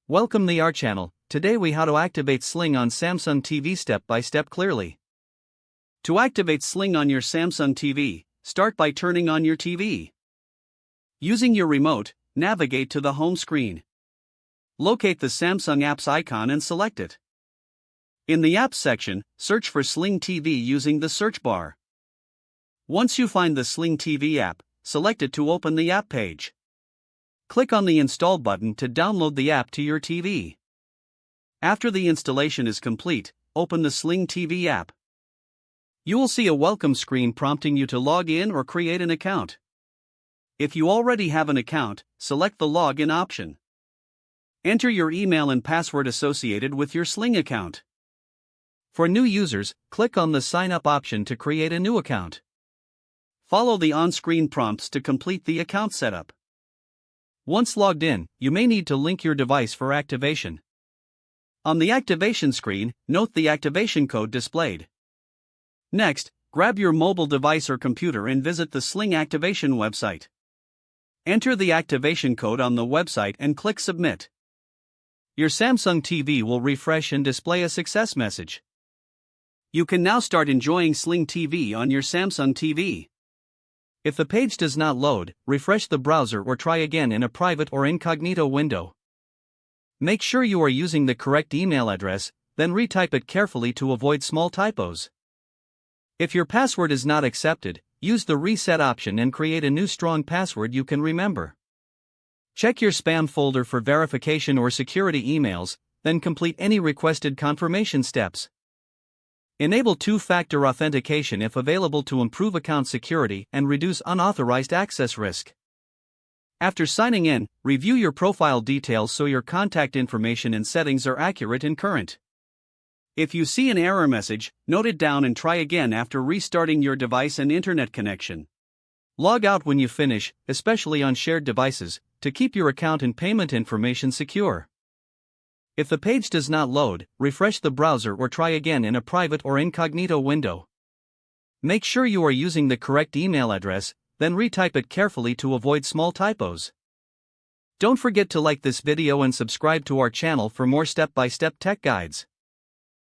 Welcome to our channel. Today we how to activate Sling on Samsung TV step by step clearly. To activate Sling on your Samsung TV, start by turning on your TV. Using your remote, navigate to the home screen. Locate the Samsung apps icon and select it. In the apps section, search for Sling TV using the search bar. Once you find the Sling TV app, select it to open the app page. Click on the Install button to download the app to your TV. After the installation is complete, open the Sling TV app. You will see a welcome screen prompting you to log in or create an account. If you already have an account, select the Login option. Enter your email and password associated with your Sling account. For new users, click on the Sign Up option to create a new account. Follow the on-screen prompts to complete the account setup. Once logged in, you may need to link your device for activation. On the activation screen, note the activation code displayed. Next, grab your mobile device or computer and visit the Sling activation website. Enter the activation code on the website and click Submit. Your Samsung TV will refresh and display a success message. You can now start enjoying Sling TV on your Samsung TV. If the page does not load, refresh the browser or try again in a private or incognito window. Make sure you are using the correct email address, then retype it carefully to avoid small typos. If your password is not accepted, use the reset option and create a new strong password you can remember. Check your spam folder for verification or security emails, then complete any requested confirmation steps. Enable two-factor authentication if available to improve account security and reduce unauthorized access risk. After signing in, review your profile details so your contact information and settings are accurate and current. If you see an error message, note it down and try again after restarting your device and internet connection. Log out when you finish, especially on shared devices, to keep your account and payment information secure. If the page does not load, refresh the browser or try again in a private or incognito window. Make sure you are using the correct email address, then retype it carefully to avoid small typos. Don't forget to like this video and subscribe to our channel for more step-by-step tech guides.